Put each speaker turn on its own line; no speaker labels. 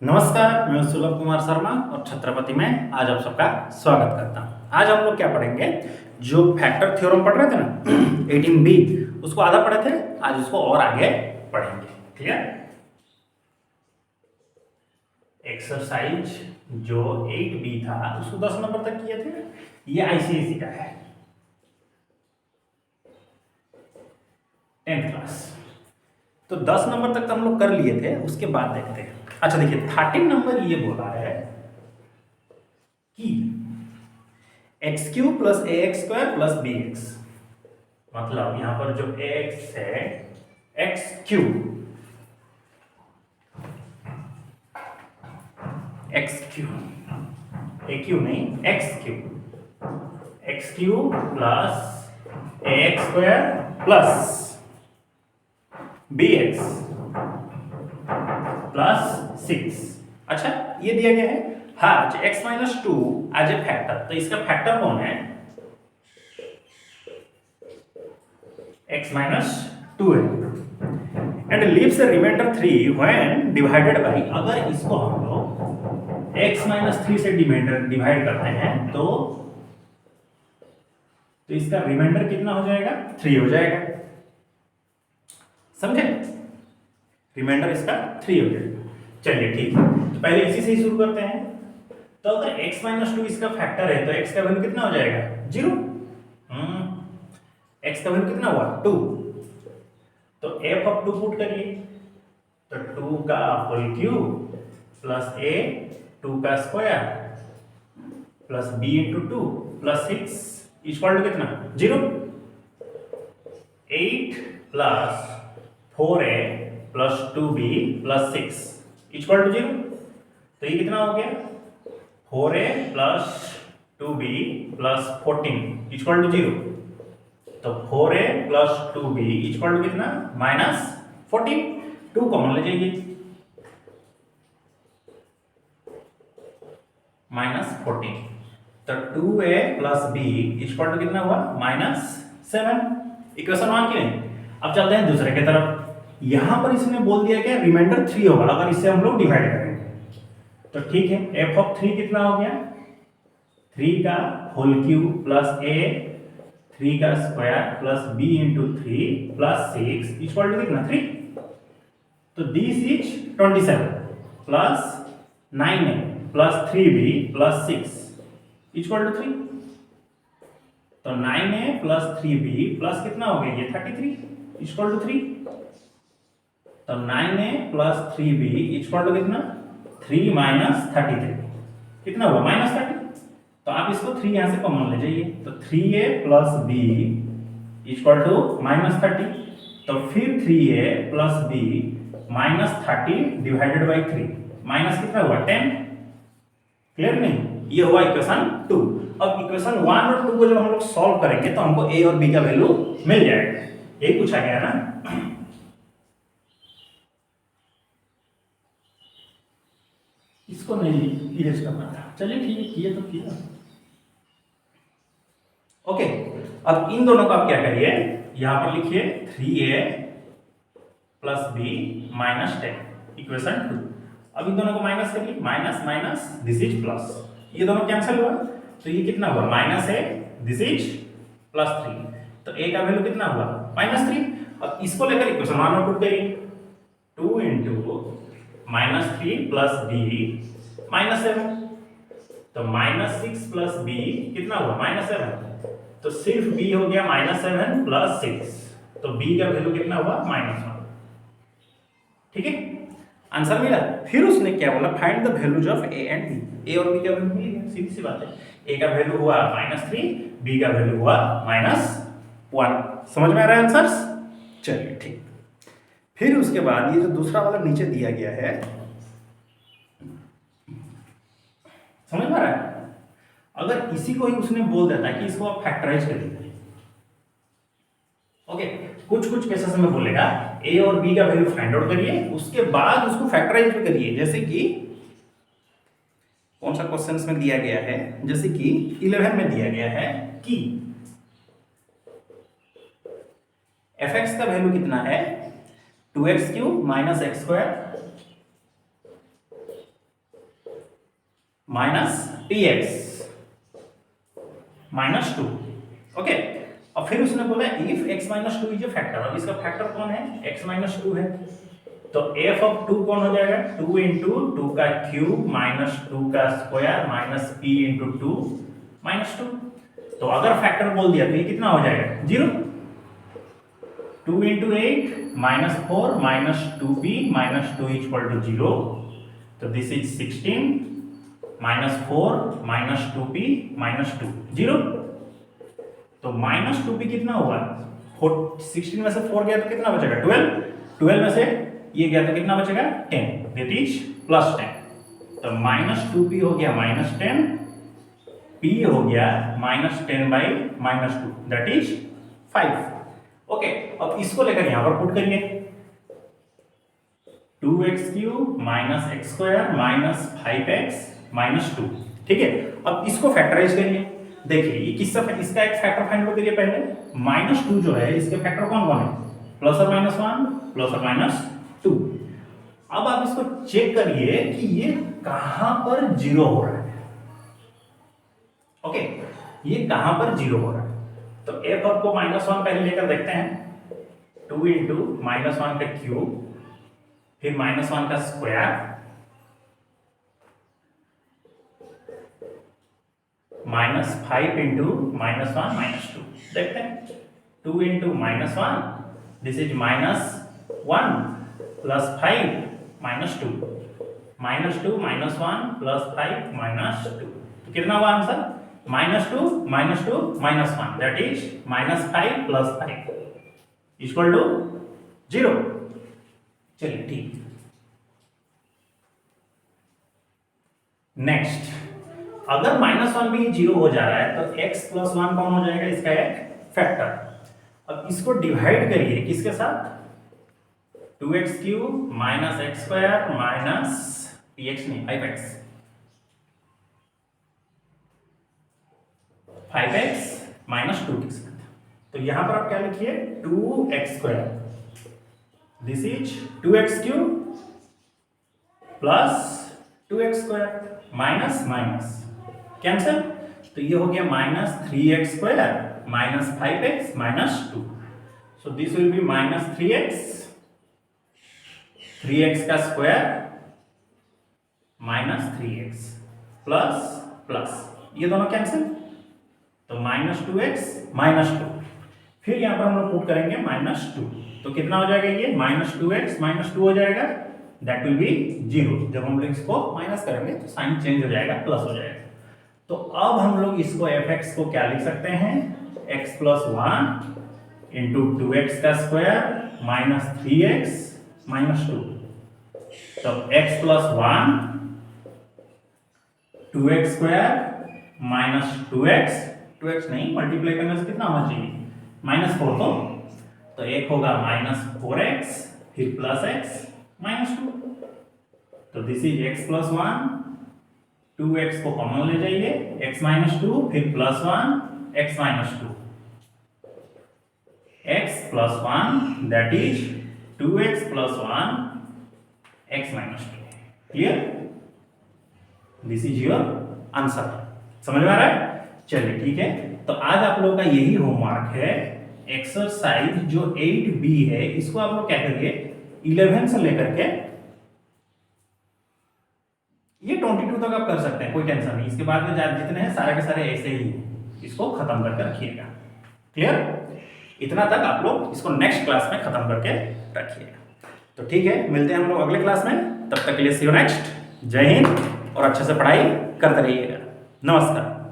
नमस्कार, मैं सुलभ कुमार शर्मा और छत्रपति में आज आप सबका स्वागत करता हूँ। आज हम लोग क्या पढ़ेंगे, जो फैक्टर थ्योरम पढ़ रहे थे ना 18b, उसको आधा पढ़े थे, आज उसको और आगे पढ़ेंगे। ठीक है। एक्सरसाइज जो 8b था उसको 10 नंबर तक किए थे। ये आईसीएसई का है, 10th क्लास। तो 10 नंबर तक तो हम लोग कर लिए थे, उसके बाद देखते हैं। अच्छा देखिए, 13 नंबर ये बोला है कि x cube plus a x square plus b x, मतलब यहां पर जो एक्स है एक्स क्यूब, ए क्यूब नहीं x cube plus a x square plus b x plus 6। अच्छा ये दिया गया है, हाँ, x minus 2 as a factor, तो इसका फैक्टर कौन है, x minus 2 है, and leaves the remainder 3 when divided by, अगर इसको हम लोग x minus 3 से डिवाइड करते हैं तो इसका रिमाइंडर कितना हो जाएगा, 3 हो जाएगा। समझे, रिमाइंडर इसका 3 हो जाएगा। चलिए ठीक है, तो पहले इसी से ही शुरू करते हैं। तो अगर x minus 2 इसका फैक्टर है तो x का वैल्यू कितना हो जाएगा, 0। x का वैल्यू कितना हुआ, 2। तो f ऑफ 2 पुट करिए, तो 2 का होल क्यूब प्लस a 2 का square plus b into 2 plus 6 equal to कितना, 0। 8 plus 4a plus 2b plus 6 equal to 0। तो ये कितना हो गया, 4a plus 2b plus 14 equal to 0। तो 4a plus 2b equal to कितना, माइनस 14। 2 कॉमन ले जाइए, माइनस 14। तो 2a plus b equal to कितना हुआ, माइनस 7। इक्वेशन 1 की नहीं। अब चलते हैं दूसरे की तरफ। यहां पर इसने बोल दिया कि रिमाइंडर 3 होगा अगर इससे हम लोग डिवाइड करेंगे। तो ठीक है, f ऑफ 3 कितना हो गया, 3 का होल क्यूब प्लस a 3 का square plus b into 3 plus 6 equal to कितना, 3। तो this is 27 plus 9a plus 3b plus 6 equal to 3। तो 9a प्लस 3b प्लस कितना हो गया, ये 33 इक्वल टू 3। तो 9a plus 3b equal to कितना, 3 माइनस 33 कितना हुआ, माइनस 30। तो आप इसको 3 यहां से कॉमन ले जाइए, तो 3a plus b equal to minus 30। तो फिर 3a plus b minus 30 divided by 3, minus कितना हुआ, 10। क्लियर नहीं, ये हुआ इक्वेशन 2। अब इक्वेशन 1 और 2 को जब हम लोग सॉल्व करेंगे तो हमको a और b का वैल्यू मिल जाएगा। यही पूछा गया ना। इसको नहीं इरेज करना था, चलिए ठीक है, किए तो किया। ओके, अब इन दोनों का आप क्या करिए, यहां पर लिखिए 3a plus b minus 10 equation 2। अब इन दोनों को माइनस करिए, minus minus this is plus, ये दोनों कैंसिल हुआ, तो ये कितना हुआ, माइनस है, दिस इज प्लस 3। तो a का वैल्यू कितना हुआ, माइनस 3। अब इसको लेकर इक्वेशन 1 में पुट करिए, 2 into minus 3 plus b minus 7। तो माइनस 6 प्लस b कितना हुआ, माइनस 7। तो सिर्फ b हो गया माइनस 7 प्लस 6, तो b का वैल्यू कितना हुआ, माइनस 1। ठीक है, आंसर मिला। फिर उसने क्या बोला, find the values of a and b। a और b का वैल्यू मिल गया, सीधी सी बात है। a का वैल्यू हुआ -3, b का वैल्यू हुआ -1। समझ में आ रहा है आंसर्स, चलिए ठीक। फिर उसके बाद ये जो दूसरा वाला नीचे दिया गया है, समझ में आ रहा है, अगर इसी को ही उसने बोल देता है कि इसको आप फैक्टराइज करिए। ओके, कुछ कुछ केसेस में बोलेगा a और b का वैल्यू फाइंड आउट करिए, उसके बाद उसको फैक्टराइज भी करिए। जैसे कि कौन सा क्वेश्चंस में दिया गया है, जैसे कि 11 में दिया गया है कि fx का वैल्यू कितना है, 2x cube minus x square minus T x minus 2। Okay, और फिर उसने बोला if x minus 2 is a factor. अब इसका फैक्टर कौन है? x माइनस 2 है, तो f ऑफ 2 कौन हो जाएगा? 2 इंटू 2 का क्यूब माइनस 2 का square minus p into 2 minus 2। तो अगर फैक्टर बोल दिया तो ये कितना हो जाएगा? 0। 2 into 8 minus 4 minus 2p minus 2 equal to 0। तो this is 16 minus 4 minus 2p minus 2 0। तो माइनस 2p कितना होगा? 16 में से 4 गया तो कितना बचेगा? 12। 12 में से ये गया तो कितना बचेगा? 10, दैट इज प्लस 10। तो माइनस 2p हो गया माइनस 10, p हो गया minus 10 by minus 2 that is 5। Okay, अब इसको लेकर यहां पर पुट करिए 2x cube minus x square minus 5x minus 2। ठीक है, अब इसको फैक्टराइज करिए। देखिए ये किसका, इसका एक फैक्टर फाइंड करिए पहले। माइनस 2 जो है इसके फैक्टर कौन कौन है? प्लस और माइनस 1 प्लस और माइनस 2। अब आप इसको चेक करिए कि ये कहां पर जीरो हो रहा है। ओके, ये कहां पर जीरो हो रहा है? तो f आपको माइनस 1 पहले लेकर देखते हैं। 2 इंटू माइनस 1 का क्यूब फिर माइनस 1 का square minus 5 into minus 1 minus 2। देखते हैं 2 into minus 1 this is minus 1 plus 5 minus 2 minus 2 minus 1 plus 5 minus 2। तो कितना हुआ answer? Minus 2 minus 2 minus 1 that is minus 5 plus 5 equal to 0। चलिए ठीक, नेक्स्ट अगर माइनस 1 भी 0 हो जा रहा है तो x प्लस 1 कौन हो जाएगा? इसका एक फैक्टर। अब इसको डिवाइड करिए किसके साथ? 2x cube minus x square minus px नहीं 5x 5x माइनस 2 के साथ। तो यहां पर आप क्या लिखिए? 2x square this is 2x cube plus 2x square minus minus cancel. तो ये हो गया minus 3x square minus 5x minus 2। So this will be minus 3x का square minus 3x plus plus ये दोनों कैंसिल। तो माइनस 2x माइनस 2, फिर यहां पर हम लोग पुट करेंगे माइनस 2। तो कितना हो जाएगा? ये माइनस 2x माइनस 2 हो जाएगा, दैट विल बी 0। जब हम लोग इसको माइनस करेंगे तो साइन चेंज हो जाएगा, प्लस हो जाएगा। तो अब हम लोग इसको fx को क्या लिख सकते हैं? x प्लस 1 इंटू 2x का स्क्वायर माइनस 3x माइनस 2। तो x plus 1 2x square minus 2x नहीं, मल्टीप्लाई करने से कितना होना चाहिए? माइनस 4। तो एक होगा माइनस 4x फिर प्लस x माइनस 2। तो this is x plus 1 2x को कॉमन ले जाइए x माइनस 2 फिर plus 1 x minus 2 x plus 1 that is 2x plus 1 x minus 2। Clear? This is your answer. समझ में आ रहा है? चलिए ठीक है, तो आज आप लोगों का यही होमवर्क है। एक्सरसाइज जो 8b है इसको आप लोग क्या करिए 11 से लेकर के ये 22 तक आप कर सकते हैं, कोई टेंशन नहीं। इसके बाद में जितने हैं सारे के सारे ऐसे ही इसको खत्म करके रखिएगा। क्लियर? इतना तक आप लोग इसको नेक्स्ट क्लास में खत्म करके रखिएगा। तो ठीक है, मिलते हैं हम लोग अगले क्लास में। तब तक के लिए सी यू नेक्स्ट। जय हिंद और अच्छे से पढ़ाई करते रहिएगा। नमस्कार।